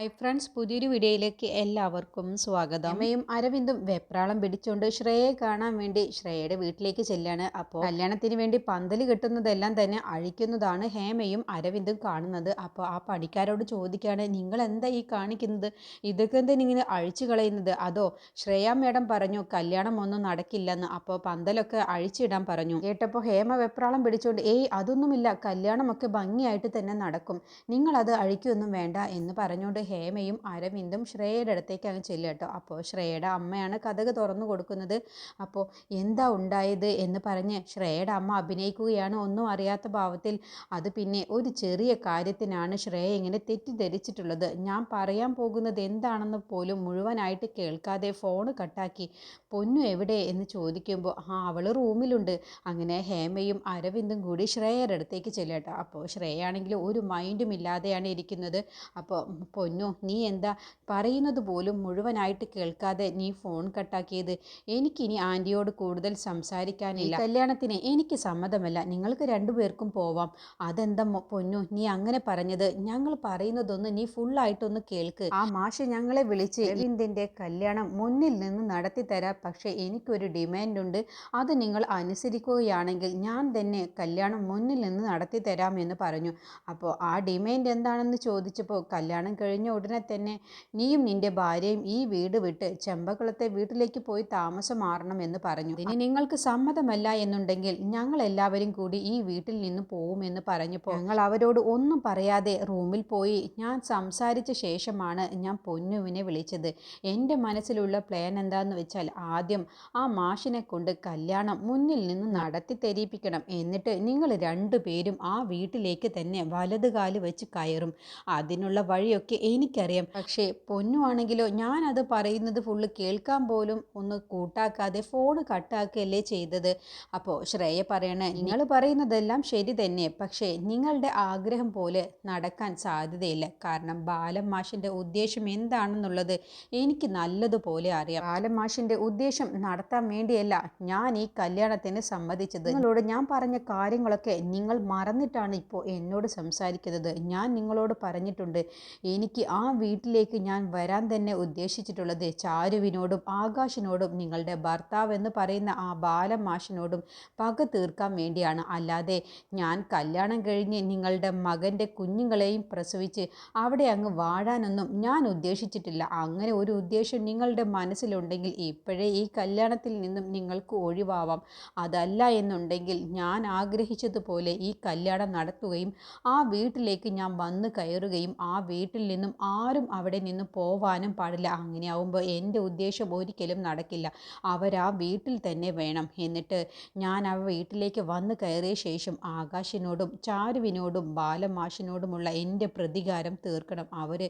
Hi friends, പുതിയൊരു വീഡിയോയിലേക്ക് എല്ലാവർക്കും സ്വാഗതം. അമ്മയും അരവിന്ദും വെപ്രാളം പിടിച്ചുകൊണ്ട് ശ്രേയയെ കാണാൻ വേണ്ടി ശ്രേയയുടെ വീട്ടിലേക്ക് ചെല്ലാണ്. അപ്പോൾ കല്യാണത്തിന് വേണ്ടി പന്തൽ കെട്ടുന്നതെല്ലാം തന്നെ അഴിക്കുന്നതാണ് ഹേമയും അരവിന്ദും കാണുന്നത്. അപ്പോൾ ആ പണിക്കാരോട് ചോദിക്കുകയാണ്, നിങ്ങൾ എന്താ ഈ കാണിക്കുന്നത്? ഇതൊക്കെ എന്താ ഇങ്ങനെ അഴിച്ചു കളയുന്നത്? അതോ ശ്രേയ മേഡം പറഞ്ഞു കല്യാണം ഒന്നും നടക്കില്ലെന്ന്, അപ്പോൾ പന്തലൊക്കെ അഴിച്ചിടാൻ പറഞ്ഞു. കേട്ടപ്പോൾ ഹേമ വെപ്രാളം പിടിച്ചുകൊണ്ട് അതൊന്നുമില്ല, കല്യാണമൊക്കെ ഭംഗിയായിട്ട് തന്നെ നടക്കും, നിങ്ങളത് അഴിക്കൊന്നും വേണ്ട എന്ന് പറഞ്ഞുകൊണ്ട് ഹേമയും അരവിന്ദും ശ്രേയയുടെ അടുത്തേക്ക് അങ്ങ് ചെല്ലുക കേട്ടോ. അപ്പോൾ ശ്രേയയുടെ അമ്മയാണ് കതക് തുറന്നു കൊടുക്കുന്നത്. അപ്പോൾ എന്താ ഉണ്ടായത് എന്ന് പറഞ്ഞ് ശ്രേയയുടെ അമ്മ അഭിനയിക്കുകയാണ് ഒന്നും അറിയാത്ത ഭാവത്തിൽ. അത് പിന്നെ ഒരു ചെറിയ കാര്യത്തിനാണ് ശ്രേയ ഇങ്ങനെ തെറ്റിദ്ധരിച്ചിട്ടുള്ളത്. ഞാൻ പറയാൻ പോകുന്നത് എന്താണെന്ന് പോലും മുഴുവനായിട്ട് കേൾക്കാതെ ഫോൺ കട്ടാക്കി. പൊന്നു എവിടെ എന്ന് ചോദിക്കുമ്പോൾ അവൾ റൂമിലുണ്ട്. അങ്ങനെ ഹേമയും അരവിന്ദും കൂടി ശ്രേയയുടെ അടുത്തേക്ക് ചെല്ലട്ടോ. അപ്പോൾ ശ്രേയാണെങ്കിൽ ഒരു മൈൻഡും ഇല്ലാതെയാണ് ഇരിക്കുന്നത്. അപ്പോൾ പൊന്നു, നീ എന്താ പറയുന്നത് പോലും മുഴുവനായിട്ട് കേൾക്കാതെ നീ ഫോൺ കട്ടാക്കിയത്? എനിക്കിനി ആൻറ്റിയോട് കൂടുതൽ സംസാരിക്കാനില്ല. കല്യാണത്തിന് എനിക്ക് സമ്മതമല്ല, നിങ്ങൾക്ക് രണ്ടുപേർക്കും പോവാം. അതെന്താ പൊന്നു നീ അങ്ങനെ പറഞ്ഞത്? ഞങ്ങൾ പറയുന്നതൊന്ന് നീ ഫുള്ളായിട്ടൊന്ന് കേൾക്ക്. ആ മാഷ് ഞങ്ങളെ വിളിച്ച് അരവിന്ദിൻ്റെ കല്യാണം മുന്നിൽ നിന്ന് നടത്തി തരാം, പക്ഷേ എനിക്കൊരു ഡിമാൻഡുണ്ട്. അത് നിങ്ങൾ അനുസരിക്കുകയാണെങ്കിൽ ഞാൻ തന്നെ കല്യാണം മുന്നിൽ നിന്ന് നടത്തി തരാമെന്ന് പറഞ്ഞു. അപ്പോൾ ആ ഡിമാൻഡ് എന്താണെന്ന് ചോദിച്ചപ്പോൾ കല്യാണം കഴിഞ്ഞ ഉടനെ തന്നെ നീയും നിന്റെ ഭാര്യയും ഈ വീട് വിട്ട് ചെമ്പകുളത്തെ വീട്ടിലേക്ക് പോയി താമസം മാറണമെന്ന് പറഞ്ഞു. ഇനി നിങ്ങൾക്ക് സമ്മതമല്ല എന്നുണ്ടെങ്കിൽ ഞങ്ങൾ എല്ലാവരും കൂടി ഈ വീട്ടിൽ നിന്ന് പോവുമെന്ന് പറഞ്ഞപ്പോൾ ഞങ്ങൾ അവരോട് ഒന്നും പറയാതെ റൂമിൽ പോയി ഞാൻ സംസാരിച്ച ശേഷമാണ് ഞാൻ പൊന്നുവിനെ വിളിച്ചത്. എൻ്റെ മനസ്സിലുള്ള പ്ലാൻ എന്താണെന്ന് വെച്ചാൽ ആദ്യം ആ മാഷിനെ കൊണ്ട് കല്യാണം മുന്നിൽ നിന്ന് നടത്തി തെരിയിപ്പിക്കണം. എന്നിട്ട് നിങ്ങൾ രണ്ടുപേരും ആ വീട്ടിലേക്ക് തന്നെ വലതുകാല് വെച്ച് കയറും. അതിനുള്ള വഴിയൊക്കെ എനിക്കറിയാം. പക്ഷേ പൊന്നുവാണെങ്കിലോ ഞാനത് പറയുന്നത് ഫുള്ള് കേൾക്കാൻ പോലും ഒന്ന് കൂട്ടാക്കാതെ ഫോൺ കട്ടാക്കുകയല്ലേ ചെയ്തത്. അപ്പോൾ ശ്രേയ പറയണേ, നിങ്ങൾ പറയുന്നതെല്ലാം ശരി തന്നെ, പക്ഷേ നിങ്ങളുടെ ആഗ്രഹം പോലെ നടക്കാൻ സാധ്യതയില്ല. കാരണം ബാലൻ മാഷിൻ്റെ ഉദ്ദേശം എന്താണെന്നുള്ളത് എനിക്ക് നല്ലതുപോലെ അറിയാം. ബാലൻ മാഷിൻ്റെ ഉദ്ദേശം നടത്താൻ വേണ്ടിയല്ല ഞാൻ ഈ കല്യാണത്തിന് സമ്മതിച്ചത്. നിങ്ങളോട് ഞാൻ പറഞ്ഞ കാര്യങ്ങളൊക്കെ നിങ്ങൾ മറന്നിട്ടാണ് ഇപ്പോൾ എന്നോട് സംസാരിക്കുന്നത്. ഞാൻ നിങ്ങളോട് പറഞ്ഞിട്ടുണ്ട്, എനിക്ക് ആ വീട്ടിലേക്ക് ഞാൻ വരാൻ തന്നെ ഉദ്ദേശിച്ചിട്ടുള്ളത് ചാരുവിനോടും ആകാശിനോടും നിങ്ങളുടെ ഭർത്താവ് എന്ന് പറയുന്ന ആ ബാലൻ മാഷിനോടും പക തീർക്കാൻ വേണ്ടിയാണ്. അല്ലാതെ ഞാൻ കല്യാണം കഴിഞ്ഞ് നിങ്ങളുടെ മകൻ്റെ കുഞ്ഞുങ്ങളെയും പ്രസവിച്ച് അവിടെ അങ്ങ് വാഴാനൊന്നും ഞാൻ ഉദ്ദേശിച്ചിട്ടില്ല. അങ്ങനെ ഒരു ഉദ്ദേശം നിങ്ങളുടെ മനസ്സിലുണ്ടെങ്കിൽ ഇപ്പോഴേ ഈ കല്യാണത്തിൽ നിന്നും നിങ്ങൾക്ക് ഒഴിവാവാം. അതല്ല എന്നുണ്ടെങ്കിൽ ഞാൻ ആഗ്രഹിച്ചതുപോലെ ഈ കല്യാണം നടത്തുകയും ആ വീട്ടിലേക്ക് ഞാൻ വന്നു കയറുകയും ആ വീട്ടിൽ നിന്നും ആരും അവിടെ നിന്ന് പോവാനും പാടില്ല. അങ്ങനെയാവുമ്പോൾ എൻ്റെ ഉദ്ദേശം ഒരിക്കലും നടക്കില്ല. അവരാ വീട്ടിൽ തന്നെ വേണം. എന്നിട്ട് ഞാൻ ആ വീട്ടിലേക്ക് വന്നു കയറിയ ശേഷം ആകാശിനോടും ചാരുവിനോടും ബാലൻ മാഷിനോടുമുള്ള എൻ്റെ പ്രതികാരം തീർക്കണം. അവർ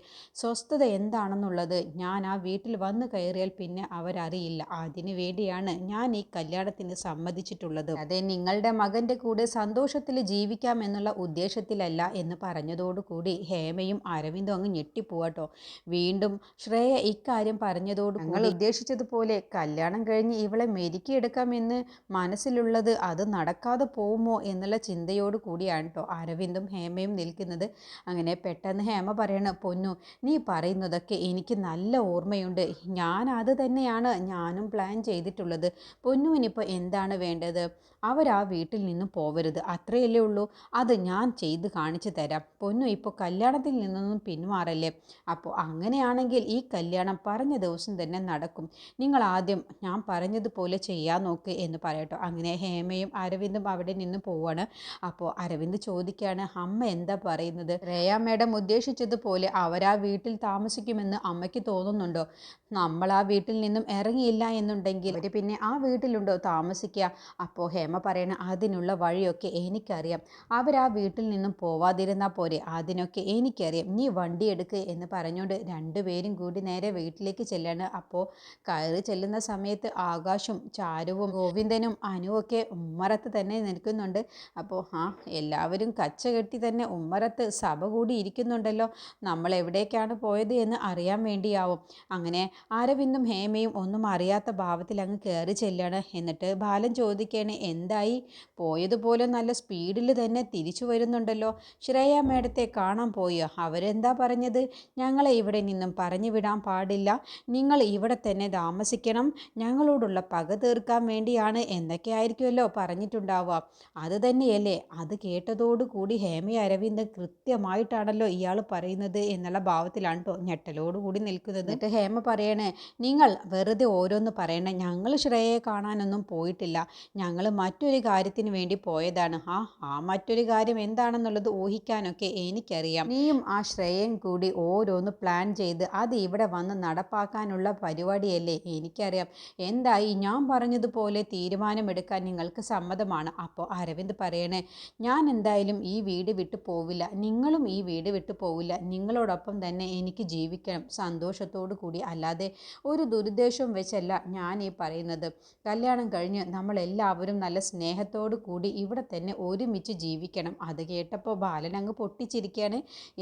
സ്വസ്ഥത എന്താണെന്നുള്ളത് ഞാൻ ആ വീട്ടിൽ വന്നു കയറിയാൽ പിന്നെ അവരറിയില്ല. അതിനു വേണ്ടിയാണ് ഞാൻ ഈ കല്യാണത്തിന് സമ്മതിച്ചിട്ടുള്ളത്. അതെ, നിങ്ങളുടെ മകൻ്റെ കൂടെ സന്തോഷത്തിൽ ജീവിക്കാം എന്നുള്ള ഉദ്ദേശത്തിലല്ല എന്ന് പറഞ്ഞതോടുകൂടി ഹേമയും അരവിന്ദും അങ്ങ് ഞെട്ടിപ്പോവാട്ടോ. വീണ്ടും ശ്രേയ ഇക്കാര്യം പറഞ്ഞതോട് ഞങ്ങൾ ഉദ്ദേശിച്ചതുപോലെ കല്യാണം കഴിഞ്ഞ് ഇവളെ മെരുക്കിയെടുക്കാമെന്ന് മനസ്സിലുള്ളത് അത് നടക്കാതെ പോകുമോ എന്നുള്ള ചിന്തയോട് കൂടിയാണ് കേട്ടോ അരവിന്ദും ഹേമയും നിൽക്കുന്നത്. അങ്ങനെ പെട്ടെന്ന് ഹേമ പറയണ, പൊന്നു നീ പറയുന്നതൊക്കെ എനിക്ക് നല്ല ഓർമ്മയുണ്ട്, അത് തന്നെയാണ് ഞാനും പ്ലാൻ ചെയ്തിട്ടുള്ളത്. പൊന്നുവിനിപ്പോൾ എന്താണ് വേണ്ടത്? അവരാ വീട്ടിൽ നിന്നും പോവരുത്, അത്രയല്ലേ ഉള്ളൂ. അത് ഞാൻ ചെയ്ത് കാണിച്ചു തരാം. പൊന്നു ഇപ്പോൾ കല്യാണത്തിൽ നിന്നൊന്നും പിന്മാറല്ലേ. അപ്പോൾ അങ്ങനെയാണെങ്കിൽ ഈ കല്യാണം പറഞ്ഞ ദിവസം തന്നെ നടക്കും. നിങ്ങൾ ആദ്യം ഞാൻ പറഞ്ഞതുപോലെ ചെയ്യാൻ നോക്ക് എന്ന് പറയട്ടോ. അങ്ങനെ ഹേമയും അരവിന്ദും അവിടെ നിന്ന് പോവാണ്. അപ്പോൾ അരവിന്ദ് ചോദിക്കുകയാണ്, അമ്മ എന്താ പറയുന്നത്? ശ്രേയ മേഡം ഉദ്ദേശിച്ചതുപോലെ അവരാ വീട്ടിൽ താമസിക്കുമെന്ന് അമ്മയ്ക്ക് തോന്നുന്നുണ്ടോ? നമ്മൾ ആ വീട്ടിൽ നിന്നും ഇറങ്ങിയില്ല എന്നുണ്ടെങ്കിൽ അവർ പിന്നെ ആ വീട്ടിലുണ്ടോ താമസിക്കുക? അപ്പോൾ ഹേമ പറയണ, അതിനുള്ള വഴിയൊക്കെ എനിക്കറിയാം. അവരാ വീട്ടിൽ നിന്നും പോവാതിരുന്നാൽ പോരെ, അതിനൊക്കെ എനിക്കറിയാം. നീ വണ്ടി എടുക്ക് എന്ന് പറഞ്ഞുകൊണ്ട് രണ്ടുപേരും കൂടി നേരെ വീട്ടിലേക്ക് ചെല്ലാണ്. അപ്പോൾ കയറി ചെല്ലുന്ന സമയത്ത് ആകാശും ചാരുവും ഗോവിന്ദനും അനുവൊക്കെ ഉമ്മറത്ത് തന്നെ നിൽക്കുന്നുണ്ട്. അപ്പോൾ എല്ലാവരും കച്ച കെട്ടി തന്നെ ഉമ്മറത്ത് സഭ കൂടി ഇരിക്കുന്നുണ്ടല്ലോ, നമ്മൾ എവിടേക്കാണ് പോയത് എന്ന് അറിയാൻ വേണ്ടിയാവും. അങ്ങനെ അരവിന്ദും ഹേമയും ഒന്നും അറിയാത്ത ഭാവത്തിൽ അങ്ങ് കയറി ചെല്ലാണ്. എന്നിട്ട് ബാലൻ ചോദിക്കുകയാണ്, എന്തായി? പോയതുപോലെ നല്ല സ്പീഡിൽ തന്നെ തിരിച്ചു വരുന്നുണ്ടല്ലോ. ശ്രേയ മേഡത്തെ കാണാൻ പോയോ? അവരെന്താ പറഞ്ഞത് പറയുന്നത്? ഞങ്ങളെ ഇവിടെ നിന്നും പറഞ്ഞു വിടാൻ പാടില്ല, നിങ്ങൾ ഇവിടെ തന്നെ താമസിക്കണം, ഞങ്ങളോടുള്ള പക തീർക്കാൻ വേണ്ടിയാണ് എന്നൊക്കെയായിരിക്കുമല്ലോ പറഞ്ഞിട്ടുണ്ടാവുക. അത് തന്നെയല്ലേ? അത് കേട്ടതോടുകൂടി ഹേമ അരവിന്ദ് കൃത്യമായിട്ടാണല്ലോ ഇയാൾ പറയുന്നത് എന്നുള്ള ഭാവത്തിലാണ് കേട്ടോ ഞെട്ടലോടുകൂടി നിൽക്കുന്നത്. എന്നിട്ട് ഹേമ പറയണേ, നിങ്ങൾ വെറുതെ ഓരോന്ന് പറയണേ, ഞങ്ങൾ ശ്രേയയെ കാണാനൊന്നും പോയിട്ടില്ല, ഞങ്ങൾ മറ്റൊരു കാര്യത്തിന് വേണ്ടി പോയതാണ്. ആ മറ്റൊരു കാര്യം എന്താണെന്നുള്ളത് ഊഹിക്കാനൊക്കെ എനിക്കറിയാം. നീയും ആ ശ്രേയയും കൂടി ഓരോന്ന് പ്ലാൻ ചെയ്ത് അത് ഇവിടെ വന്ന് നടപ്പാക്കാനുള്ള പരിപാടിയല്ലേ, എനിക്കറിയാം. എന്തായി? ഞാൻ പറഞ്ഞതുപോലെ തീരുമാനമെടുക്കാൻ നിങ്ങൾക്ക് സമ്മതമാണ്? അപ്പോൾ അരവിന്ദ് പറയണേ, ഞാൻ എന്തായാലും ഈ വീട് വിട്ടു പോവില്ല, നിങ്ങളും ഈ വീട് വിട്ടു പോവില്ല, നിങ്ങളോടൊപ്പം തന്നെ എനിക്ക് ജീവിക്കണം സന്തോഷത്തോടു കൂടി, അല്ലാതെ ഒരു ദുരുദ്ദേശവും വെച്ചല്ല ഞാൻ ഈ പറയുന്നത്. കല്യാണം കഴിഞ്ഞ് നമ്മളെല്ലാവരും നല്ല സ്നേഹത്തോടു കൂടി ഇവിടെ തന്നെ ഒരുമിച്ച് ജീവിക്കണം. അത് കേട്ടപ്പോൾ ബാലൻ അങ്ങ് പൊട്ടിച്ചിരിക്കുകയാണ്.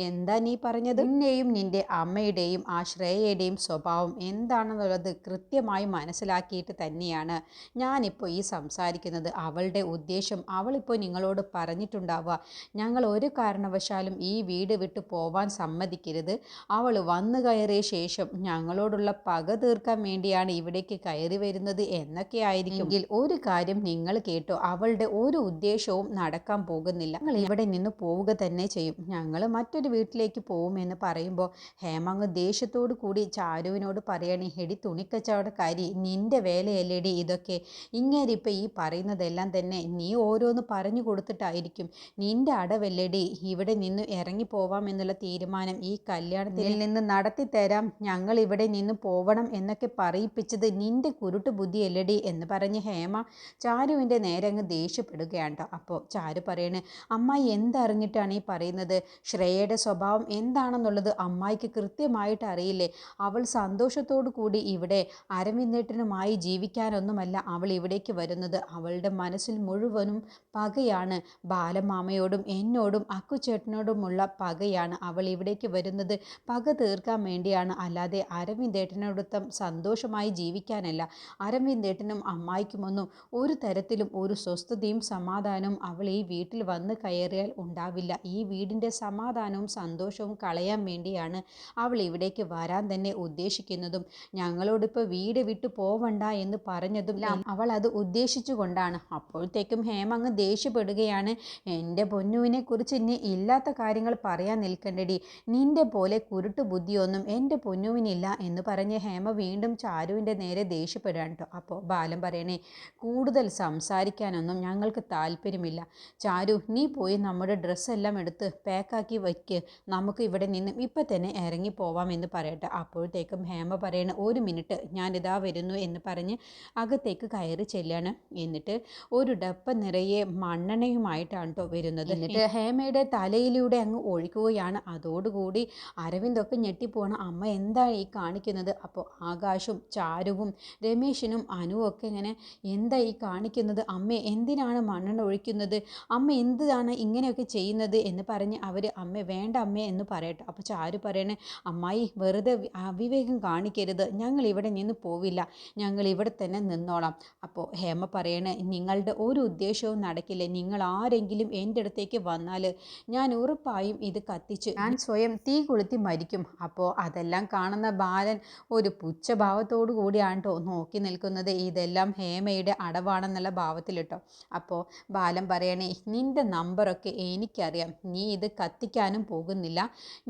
എന്താ നീ പറഞ്ഞത്? നിന്നെയും നിന്റെ അമ്മയുടെയും ആ ശ്രേയയുടെയും സ്വഭാവം എന്താണെന്നുള്ളത് കൃത്യമായി മനസ്സിലാക്കിയിട്ട് തന്നെയാണ് ഞാനിപ്പോൾ ഈ സംസാരിക്കുന്നത്. അവളുടെ ഉദ്ദേശം അവളിപ്പോൾ നിങ്ങളോട് പറഞ്ഞിട്ടുണ്ടാവുക, ഞങ്ങൾ ഒരു കാരണവശാലും ഈ വീട് വിട്ട് പോവാൻ സമ്മതിക്കരുത്, അവൾ വന്നു കയറിയ ശേഷം ഞങ്ങളോടുള്ള പക തീർക്കാൻ വേണ്ടിയാണ് ഇവിടേക്ക് കയറി വരുന്നത് എന്നൊക്കെ ആയിരിക്കും. എങ്കിൽ ഒരു കാര്യം നിങ്ങൾ കേട്ടോ, അവളുടെ ഒരു ഉദ്ദേശവും നടക്കാൻ പോകുന്നില്ല, ഞങ്ങൾ ഇവിടെ നിന്ന് പോവുക തന്നെ ചെയ്യും, ഞങ്ങൾ മറ്റൊരു വീട്ടിലേക്ക് പോകുമെന്ന് പറയുമ്പോൾ ഹേമങ്ങ് ദേഷ്യത്തോടു കൂടി ചാരുവിനോട് പറയണേ, എടി തുണിക്കച്ചവടക്കാരി, നിന്റെ വേലയല്ലേടി ഇതൊക്കെ, ഇങ്ങേരിപ്പോൾ ഈ പറയുന്നതെല്ലാം തന്നെ നീ ഓരോന്ന് പറഞ്ഞു കൊടുത്തിട്ടായിരിക്കും, നിന്റെ അടവല്ലേടി ഇവിടെ നിന്ന് ഇറങ്ങിപ്പോവാം എന്നുള്ള തീരുമാനം ഈ കല്യാണത്തിൽ നിന്ന് നടത്തി തരാം, ഞങ്ങൾ ഇവിടെ നിന്ന് പോവണം എന്നൊക്കെ പറയിപ്പിച്ചത് നിന്റെ കുരുട്ട് ബുദ്ധിയല്ലടി എന്ന് പറഞ്ഞ് ഹേമ ചാരുവിൻ്റെ നേരെ അങ്ങ് ദേഷ്യപ്പെടുകയാണ്. അപ്പോൾ ചാരു പറയണേ, അമ്മായി എന്തറിഞ്ഞിട്ടാണ് ഈ പറയുന്നത്? ശ്രേയയുടെ സ്വഭാവം എന്താണെന്നുള്ളത് അമ്മായിക്ക് കൃത്യമായിട്ട് അറിയില്ലേ? അവൾ സന്തോഷത്തോടു കൂടി ഇവിടെ അരവിന്ദേട്ടനുമായി ജീവിക്കാനൊന്നുമല്ല അവൾ ഇവിടേക്ക് വരുന്നത്, അവളുടെ മനസ്സിൽ മുഴുവനും പകയാണ്, ബാലമാമയോടും എന്നോടും അക്കുചേട്ടനോടുമുള്ള പകയാണ് അവൾ ഇവിടേക്ക് വരുന്നത്, പക തീർക്കാൻ വേണ്ടിയാണ്, അല്ലാതെ അരവിന്ദേട്ടനോടൊപ്പം സന്തോഷമായി ജീവിക്കാനല്ല. അരവിന്ദേട്ടനും അമ്മായിക്കുമൊന്നും ഒരു തരത്തിലും ഒരു സ്വസ്ഥതയും സമാധാനവും അവൾ ഈ വീട്ടിൽ വന്ന് കയറിയാൽ ഉണ്ടാവില്ല. ഈ വീടിൻ്റെ സമാധാനവും സന്തോഷവും കളയാൻ വേണ്ടിയാണ് അവൾ ഇവിടേക്ക് വരാൻ തന്നെ ഉദ്ദേശിക്കുന്നതും, ഞങ്ങളോടിപ്പോൾ വീട് വിട്ടു പോവണ്ട എന്ന് പറഞ്ഞതും അവൾ അത് ഉദ്ദേശിച്ചു കൊണ്ടാണ്. അപ്പോഴത്തേക്കും ഹേമ അങ്ങ് ദേഷ്യപ്പെടുകയാണ്. എൻ്റെ പൊന്നുവിനെ കുറിച്ച് ഇനി ഇല്ലാത്ത കാര്യങ്ങൾ പറയാൻ നിൽക്കണ്ടടി, നിന്റെ പോലെ കുരുട്ട് ബുദ്ധിയൊന്നും എൻ്റെ പൊന്നുവിനില്ല എന്ന് പറഞ്ഞ് ഹേമ വീണ്ടും ചാരുവിൻ്റെ നേരെ ദേഷ്യപ്പെടുകയാണ് കേട്ടോ. അപ്പോൾ ബാലൻ പറയണേ, കൂടുതൽ സംസാരിക്കാനൊന്നും ഞങ്ങൾക്ക് താല്പര്യമില്ല, ചാരു നീ പോയി നമ്മുടെ ഡ്രസ്സെല്ലാം എടുത്ത് പാക്കാക്കി വയ്ക്ക്, നമുക്ക് ഇവിടെ നിന്നും ഇപ്പം തന്നെ ഇറങ്ങി പോവാം എന്ന് പറയട്ടെ. അപ്പോഴത്തേക്കും ഹേമ പറയണ, ഒരു മിനിറ്റ് ഞാനിതാ വരുന്നു എന്ന് പറഞ്ഞ് അകത്തേക്ക് കയറി ചെല്ലാണ്. എന്നിട്ട് ഒരു ഡപ്പ നിറയെ മണ്ണെണ്ണയുമായിട്ടാണ് കേട്ടോ വരുന്നത്. എന്നിട്ട് ഹേമയുടെ തലയിലൂടെ അങ്ങ് ഒഴിക്കുകയാണ്. അതോടുകൂടി അരവിന്ദൊക്കെ ഞെട്ടിപ്പോവാണ്, അമ്മ എന്താ ഈ കാണിക്കുന്നത്? അപ്പോൾ ആകാശും ചാരുവും രമേശിനും അനുവും ഒക്കെ ഇങ്ങനെ, എന്താ ഈ കാണിക്കുന്നത്? അമ്മ എന്തിനാണ് മണ്ണെണ്ണ ഒഴിക്കുന്നത്? അമ്മ എന്താണ് ഇങ്ങനെയൊക്കെ ചെയ്യുന്നത് എന്ന് പറഞ്ഞ് അവർ, അമ്മ വേണ്ട അമ്മേ എന്ന് പറയട്ടെ. അപ്പോൾ ചാരു പറയണേ, അമ്മായി വെറുതെ അവിവേകം കാണിക്കരുത്, ഞങ്ങൾ ഇവിടെ നിന്ന് പോവില്ല, ഞങ്ങൾ ഇവിടെ തന്നെ നിന്നോളാം. അപ്പോൾ ഹേമ പറയണേ, നിങ്ങളുടെ ഒരു ഉദ്ദേശവും നടക്കില്ല, നിങ്ങൾ ആരെങ്കിലും എൻ്റെ അടുത്തേക്ക് വന്നാൽ ഞാൻ ഉറപ്പായും ഇത് കത്തിച്ച് ഞാൻ സ്വയം തീ കൊളുത്തി മരിക്കും. അപ്പോൾ അതെല്ലാം കാണുന്ന ബാലൻ ഒരു പുച്ഛഭാവത്തോടു കൂടിയാണ് കേട്ടോ നോക്കി നിൽക്കുന്നത്. ഇതെല്ലാം ഹേമയുടെ അടവാണെന്നുള്ള ഭാവത്തിൽ കേട്ടോ. അപ്പോൾ ബാലൻ പറയണേ, നിൻ്റെ നമ്പറൊക്കെ എനിക്കറിയാം, നീ ഇത് കത്തിക്കാനും പോകുന്നില്ല,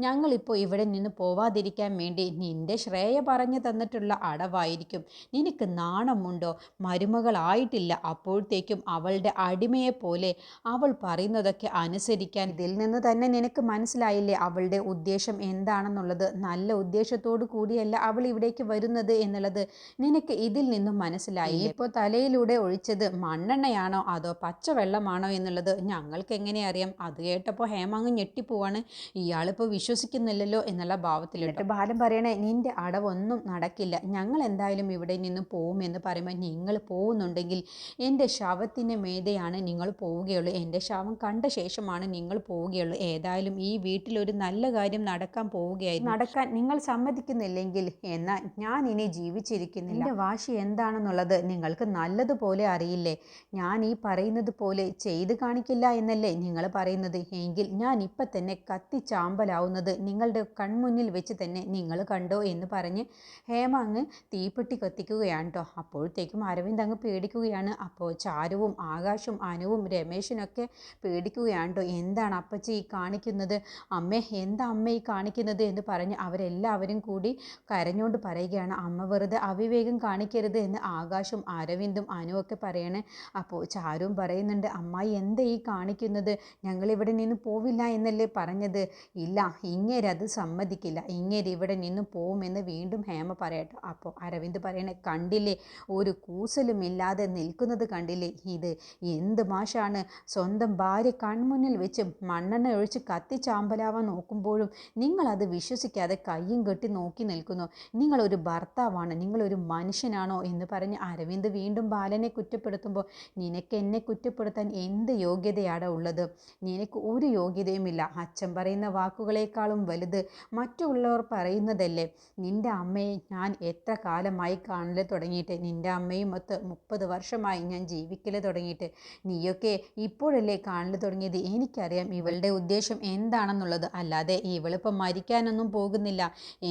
ഞങ്ങളിപ്പോൾ ഇവിടെ നിന്ന് പോവാതിരിക്കാൻ വേണ്ടി നിൻ്റെ ശ്രേയ പറഞ്ഞു തന്നിട്ടുള്ള അടവായിരിക്കും. നിനക്ക് നാണമുണ്ടോ? മരുമകളായിട്ടില്ല, അപ്പോഴത്തേക്കും അവളുടെ അടിമയെപ്പോലെ അവൾ പറയുന്നതൊക്കെ അനുസരിക്കാൻ. ഇതിൽ നിന്ന് തന്നെ നിനക്ക് മനസ്സിലായില്ലേ അവളുടെ ഉദ്ദേശം എന്താണെന്നുള്ളത്? നല്ല ഉദ്ദേശത്തോടു കൂടിയല്ല അവൾ ഇവിടേക്ക് വരുന്നത് എന്നുള്ളത് നിനക്ക് ഇതിൽ നിന്നും മനസ്സിലായി. ഇപ്പോൾ തലയിലൂടെ ഒഴിച്ചത് മണ്ണെണ്ണയാണോ അതോ പച്ചവെള്ളമാണോ എന്നുള്ളത് ഞങ്ങൾക്ക് എങ്ങനെ അറിയാം? അത് കേട്ടപ്പോൾ ഹേമ അങ്ങ് ഞെട്ടിപ്പോവാണ്. ഇയാളിപ്പോൾ വിശ്വസിക്കുന്നില്ലല്ലോ എന്നുള്ള ഭാവത്തിലിട്ട് ബാലൻ പറയണേ, നിന്റെ അടവൊന്നും നടക്കില്ല, ഞങ്ങൾ എന്തായാലും ഇവിടെ നിന്ന് പോകുമെന്ന് പറയുമ്പോൾ, നിങ്ങൾ പോകുന്നുണ്ടെങ്കിൽ എൻ്റെ ശവത്തിന് മീതെയാണ് നിങ്ങൾ പോവുകയുള്ളൂ, എൻ്റെ ശവം കണ്ട ശേഷമാണ് നിങ്ങൾ പോവുകയുള്ളൂ. ഏതായാലും ഈ വീട്ടിലൊരു നല്ല കാര്യം നടക്കാൻ പോവുകയായിരുന്നു, നടക്കാൻ നിങ്ങൾ സമ്മതിക്കുന്നില്ലെങ്കിൽ എന്നാൽ ഞാൻ ഇനി ജീവിച്ചിരിക്കുന്നില്ല. എൻ്റെ വാശി എന്താണെന്നുള്ളത് നിങ്ങൾക്ക് നല്ലതുപോലെ അറിയില്ലേ? ഞാൻ ഈ പറയുന്നത് പോലെ ചെയ്ത് കാണിക്കില്ല എന്നല്ലേ നിങ്ങൾ പറയുന്നത്? എങ്കിൽ ഞാൻ ഇപ്പം തന്നെ കത്തിച്ചാമ്പലാവുന്നത് കാണിക്കുന്നത് നിങ്ങളുടെ കൺമുന്നിൽ വെച്ച് തന്നെ നിങ്ങൾ കണ്ടോ എന്ന് പറഞ്ഞ് ഹേമ അങ്ങ് തീപ്പെട്ടി കത്തിക്കുകയാണ് കേട്ടോ. അപ്പോഴത്തേക്കും അരവിന്ദ് അങ്ങ് പേടിക്കുകയാണ്. അപ്പോൾ ചാരുവും ആകാശും അനുവും രമേശിനൊക്കെ പേടിക്കുകയാണ് കേട്ടോ. എന്താണ് അപ്പച്ചി ഈ കാണിക്കുന്നത്, അമ്മേ എന്താ അമ്മ ഈ കാണിക്കുന്നത് എന്ന് പറഞ്ഞ് അവരെല്ലാവരും കൂടി കരഞ്ഞുകൊണ്ട് പറയുകയാണ്. അമ്മ വെറുതെ അവിവേകം കാണിക്കരുത് എന്ന് ആകാശും അരവിന്ദും അനുവൊക്കെ പറയണേ. അപ്പോൾ ചാരുവും പറയുന്നുണ്ട്, അമ്മായി എന്താ ഈ കാണിക്കുന്നത്, ഞങ്ങളിവിടെ നിന്ന് പോവില്ല എന്നല്ലേ പറഞ്ഞത്. ഇല്ല, ഇങ്ങേരത് സമ്മതിക്കില്ല, ഇങ്ങേര് ഇവിടെ നിന്ന് പോവുമെന്ന് വീണ്ടും ഹേമ പറയട്ടെ. അപ്പോൾ അരവിന്ദ് പറയണേ, കണ്ടില്ലേ ഒരു കൂസലുമില്ലാതെ നിൽക്കുന്നത് കണ്ടില്ലേ, ഇത് എന്ത് മാഷാണ്, സ്വന്തം ഭാര്യ കൺമുന്നിൽ വെച്ച് മണ്ണെണ്ണ ഒഴിച്ച് കത്തിച്ചാമ്പലാവാൻ നോക്കുമ്പോഴും നിങ്ങളത് വിശ്വസിക്കാതെ കയ്യും കെട്ടി നോക്കി നിൽക്കുന്നു. നിങ്ങളൊരു ഭർത്താവാണ്, നിങ്ങളൊരു മനുഷ്യനാണോ എന്ന് പറഞ്ഞ് അരവിന്ദ് വീണ്ടും ബാലനെ കുറ്റപ്പെടുത്തുമ്പോൾ, നിനക്ക് എന്നെ കുറ്റപ്പെടുത്താൻ എന്ത് യോഗ്യതയാണ് ഉള്ളത്, നിനക്ക് ഒരു യോഗ്യതയുമില്ല. അച്ഛൻ പറയുന്ന വാക്കുകളേക്കാളും വലുത് മറ്റുള്ളവർ പറയുന്നതല്ലേ. നിൻ്റെ അമ്മയെ ഞാൻ എത്ര കാലമായി കാണൽ തുടങ്ങിയിട്ട്, നിൻ്റെ അമ്മയും ഒത്ത് 30 വർഷമായി ഞാൻ ജീവിക്കൽ തുടങ്ങിയിട്ട്, നീയൊക്കെ ഇപ്പോഴല്ലേ കാണൽ തുടങ്ങിയത്. എനിക്കറിയാം ഇവളുടെ ഉദ്ദേശം എന്താണെന്നുള്ളത്, അല്ലാതെ ഇവളിപ്പം മരിക്കാനൊന്നും പോകുന്നില്ല,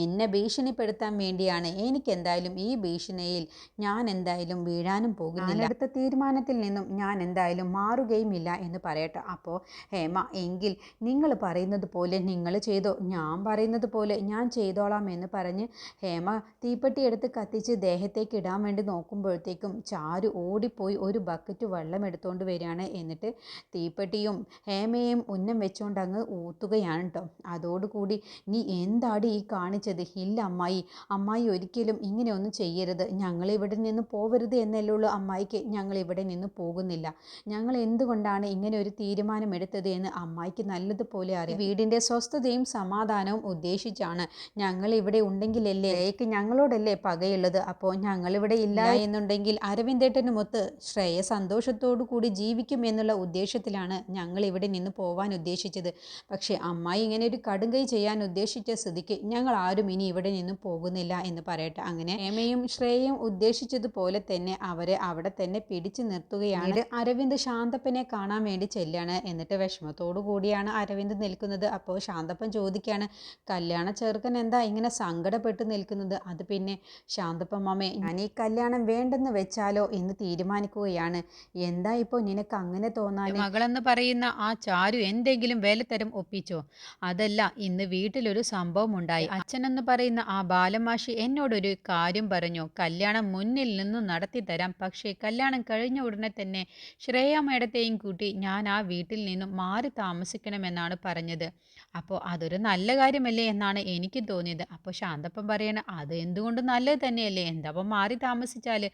എന്നെ ഭീഷണിപ്പെടുത്താൻ വേണ്ടിയാണ്. എനിക്കെന്തായാലും ഈ ഭീഷണിയിൽ ഞാൻ എന്തായാലും വീഴാനും പോകുന്നില്ല, അടുത്ത തീരുമാനത്തിൽ നിന്നും ഞാൻ എന്തായാലും മാറുകയുമില്ല എന്ന് പറയട്ടെ. അപ്പോൾ ഹേമ, എങ്കിൽ നിങ്ങൾ പറയുന്നത് പോലെ നിങ്ങൾ ചെയ്തോ, ഞാൻ പറയുന്നത് പോലെ ഞാൻ ചെയ്തോളാം എന്ന് പറഞ്ഞ് ഹേമ തീപ്പെട്ടി എടുത്ത് കത്തിച്ച് ദേഹത്തേക്ക് ഇടാൻ വേണ്ടി നോക്കുമ്പോഴത്തേക്കും ചാരു ഓടിപ്പോയി ഒരു ബക്കറ്റ് വെള്ളം എടുത്തുകൊണ്ട് വരികയാണ്. എന്നിട്ട് തീപ്പെട്ടിയും ഹേമയും ഉന്നം വെച്ചുകൊണ്ട് അങ്ങ് ഊത്തുകയാണ് കേട്ടോ. അതോടുകൂടി, നീ എന്താടി ഈ കാണിച്ചത്, ഇല്ല അമ്മായി, അമ്മായി ഒരിക്കലും ഇങ്ങനെയൊന്നും ചെയ്യരുത്, ഞങ്ങൾ ഇവിടെ നിന്ന് പോവരുത് എന്നല്ലേ ഉള്ളൂ അമ്മായിക്ക്, ഞങ്ങൾ ഇവിടെ നിന്ന് പോകുന്നില്ല, ഞങ്ങൾ എന്തുകൊണ്ടാണ് ഇങ്ങനെ ഒരു തീരുമാനം എടുത്തത് എന്ന് അമ്മായിക്ക് നല്ലതുപോലെ അറിയാം. വീടിൻ്റെ സ്വസ്ഥതയും സമാധാനവും ഉദ്ദേശിച്ചാണ് ഞങ്ങൾ ഇവിടെ ഉണ്ടെങ്കിലല്ലേ ഞങ്ങളോടല്ലേ പകയുള്ളത്. അപ്പോൾ ഞങ്ങളിവിടെ ഇല്ല എന്നുണ്ടെങ്കിൽ അരവിന്ദേട്ടനുമൊത്ത് ശ്രേയ സന്തോഷത്തോടു കൂടി ജീവിക്കും എന്നുള്ള ഉദ്ദേശത്തിലാണ് ഞങ്ങൾ ഇവിടെ നിന്ന് പോവാൻ ഉദ്ദേശിച്ചത്. പക്ഷേ അമ്മായി ഇങ്ങനെ ഒരു കടുങ്കൈ ചെയ്യാൻ ഉദ്ദേശിച്ച സ്ഥിതിക്ക് ഞങ്ങൾ ആരും ഇനി ഇവിടെ നിന്ന് പോകുന്നില്ല എന്ന് പറയട്ടെ. അങ്ങനെ ഹേമയും ശ്രേയയും ഉദ്ദേശിച്ചതുപോലെ തന്നെ അവരെ അവിടെ തന്നെ പിടിച്ചു നിർത്തുകയാണ്. അരവിന്ദ് ശാന്തപ്പനെ കാണാൻ വേണ്ടി ചെല്ലാണ്. എന്നിട്ട് വിഷമത്തോടു കൂടിയാണ് അരവിന്ദ് നിൽക്കുന്നത്. അപ്പോൾ ശാന്തപ്പൻ ചോദിക്കുകയാണ്, കല്യാണ ചെറുക്കൻ എന്താ ഇങ്ങനെ സങ്കടപ്പെട്ട് നിൽക്കുന്നത്. അത് പിന്നെ ശാന്തപ്പൻ മാമേ, ഞാൻ ഈ കല്യാണം വേണ്ടെന്ന് വെച്ചാലോ എന്ന് തീരുമാനിക്കുകയാണ്. എന്താ ഇപ്പോൾ നിനക്ക് അങ്ങനെ തോന്നാൻ, മകളെന്ന് പറയുന്ന ആ ചാരു എന്തെങ്കിലും വേലത്തരം ഒപ്പിച്ചോ. അതല്ല, ഇന്ന് വീട്ടിലൊരു സംഭവം ഉണ്ടായി. അച്ഛനെന്ന് പറയുന്ന ആ ബാലമാഷി എന്നോടൊരു കാര്യം പറഞ്ഞു, കല്യാണം മുന്നിൽ നിന്നും നടത്തി തരാം, പക്ഷേ കല്യാണം കഴിഞ്ഞ ഉടനെ തന്നെ ശ്രേയ മേഡത്തെയും കൂട്ടി ഞാൻ ആ വീട്ടിൽ നിന്നും മാറി താമസിക്കണമെന്നാണ് പറഞ്ഞത്. അപ്പോൾ അതൊരു നല്ല കാര്യമല്ലേ എന്നാണ് എനിക്ക് തോന്നിയത്. അപ്പോൾ ശാന്തപ്പൻ പറയണ, അത് എന്തുകൊണ്ട് നല്ലത് തന്നെയല്ലേ, എന്താ അപ്പം മാറി താമസിച്ചാൽ.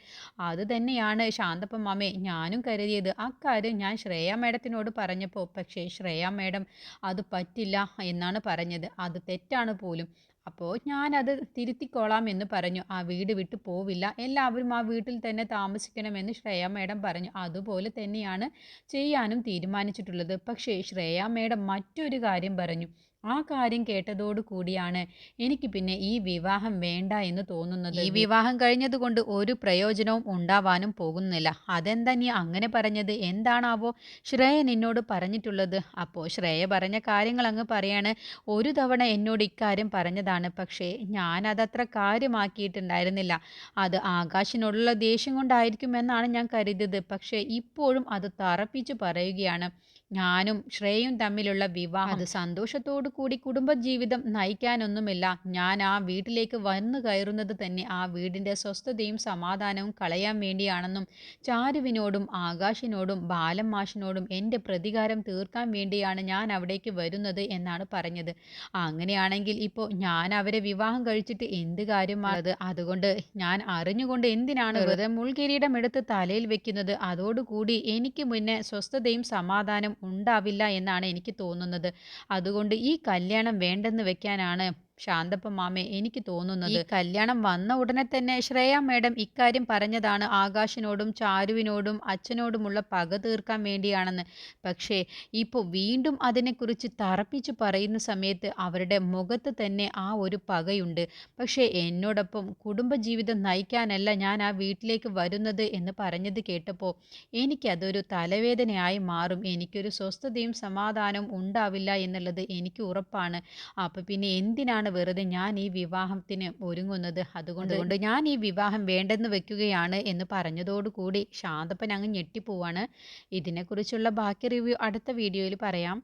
അത് തന്നെയാണ് ശാന്തപ്പൻ മാമേ ഞാനും കരുതിയത്. അക്കാര്യം ഞാൻ ശ്രേയ മേഡത്തിനോട് പറഞ്ഞപ്പോൾ, പക്ഷേ ശ്രേയ മേഡം അത് പറ്റില്ല എന്നാണ് പറഞ്ഞത്, അത് തെറ്റാണ് പോലും. അപ്പോൾ ഞാനത് തിരുത്തിക്കോളാം എന്ന് പറഞ്ഞു. ആ വീട് വിട്ടു പോവില്ല, എല്ലാവരും ആ വീട്ടിൽ തന്നെ താമസിക്കണമെന്ന് ശ്രേയ മേഡം പറഞ്ഞു. അതുപോലെ തന്നെയാണ് ചെയ്യാനും തീരുമാനിച്ചിട്ടുള്ളത്. പക്ഷേ ശ്രേയ മേഡം മറ്റൊരു കാര്യം പറഞ്ഞു. ആ കാര്യം കേട്ടതോടു കൂടിയാണ് എനിക്ക് പിന്നെ ഈ വിവാഹം വേണ്ട എന്ന് തോന്നുന്നത്. ഈ വിവാഹം കഴിഞ്ഞതുകൊണ്ട് ഒരു പ്രയോജനവും ഉണ്ടാവാനും പോകുന്നില്ല. അതെന്താ നീ അങ്ങനെ പറഞ്ഞത്, എന്താണാവോ ശ്രേയ നിന്നോട് പറഞ്ഞിട്ടുള്ളത്. അപ്പോൾ ശ്രേയ പറഞ്ഞ കാര്യങ്ങൾ അങ്ങ് പറയാണ്. ഒരു തവണ എന്നോട് ഇക്കാര്യം പറഞ്ഞതാണ്, പക്ഷേ ഞാനതത്ര കാര്യമാക്കിയിട്ടുണ്ടായിരുന്നില്ല. അത് ആകാശിനോടുള്ള ദേഷ്യം കൊണ്ടായിരിക്കുമെന്നാണ് ഞാൻ കരുതിയത്. പക്ഷേ ഇപ്പോഴും അത് തറപ്പിച്ച് പറയുകയാണ്. ഞാനും ശ്രേയയും തമ്മിലുള്ള വിവാഹം അത് സന്തോഷത്തോടു കൂടി കുടുംബജീവിതം നയിക്കാനൊന്നുമില്ല. ഞാൻ ആ വീട്ടിലേക്ക് വന്നു കയറുന്നത് തന്നെ ആ വീടിൻ്റെ സ്വസ്ഥതയും സമാധാനവും കളയാൻ വേണ്ടിയാണെന്നും ചാരുവിനോടും ആകാശിനോടും ബാലൻ മാഷിനോടും എൻ്റെ പ്രതികാരം തീർക്കാൻ വേണ്ടിയാണ് ഞാൻ അവിടേക്ക് വരുന്നത് എന്നാണ് പറഞ്ഞത്. അങ്ങനെയാണെങ്കിൽ ഇപ്പോൾ ഞാൻ അവരെ വിവാഹം കഴിച്ചിട്ട് എന്ത് കാര്യമാണത്. അതുകൊണ്ട് ഞാൻ അറിഞ്ഞുകൊണ്ട് എന്തിനാണ് വെറുതെ മുൾക്കിരീടം എടുത്ത് തലയിൽ വെക്കുന്നത്. അതോടുകൂടി എനിക്ക് മുന്നേ സ്വസ്ഥതയും സമാധാനം ഉണ്ടാവില്ല എന്നാണ് എനിക്ക് തോന്നുന്നത്. അതുകൊണ്ട് ഈ കല്യാണം വേണ്ടെന്ന് വെക്കാനാണ് ശാന്തപ്പ മാമേ എനിക്ക് തോന്നുന്നത്. ഈ കല്യാണം വന്ന ഉടനെ തന്നെ ശ്രേയ മേഡം ഇക്കാര്യം പറഞ്ഞതാണ് ആകാശിനോടും ചാരുവിനോടും അച്ഛനോടുമുള്ള പക തീർക്കാൻ വേണ്ടിയാണെന്ന്. പക്ഷേ ഇപ്പോൾ വീണ്ടും അതിനെക്കുറിച്ച് തറപ്പിച്ചു പറയുന്ന സമയത്ത് അവരുടെ മുഖത്ത് തന്നെ ആ ഒരു പകയുണ്ട്. പക്ഷേ എന്നോടൊപ്പം കുടുംബജീവിതം നയിക്കാനല്ല ഞാൻ ആ വീട്ടിലേക്ക് വരുന്നത് എന്ന് പറഞ്ഞത് കേട്ടപ്പോൾ എനിക്കതൊരു തലവേദനയായി മാറും. എനിക്കൊരു സ്വസ്ഥതയും സമാധാനവും ഉണ്ടാവില്ല എന്നുള്ളത് എനിക്ക് ഉറപ്പാണ്. അപ്പോൾ പിന്നെ എന്തിനാണ് വെറുതെ ഞാൻ ഈ വിവാഹത്തിന് ഒരുങ്ങുന്നത്? അതുകൊണ്ട് ഞാൻ ഈ വിവാഹം വേണ്ടെന്ന് വെക്കുകയാണ് എന്ന് പറഞ്ഞതോടുകൂടി ശാന്തപ്പൻ അങ്ങ് ഞെട്ടിപ്പോവാണ്. ഇതിനെക്കുറിച്ചുള്ള ബാക്കി റിവ്യൂ അടുത്ത വീഡിയോയിൽ പറയാം.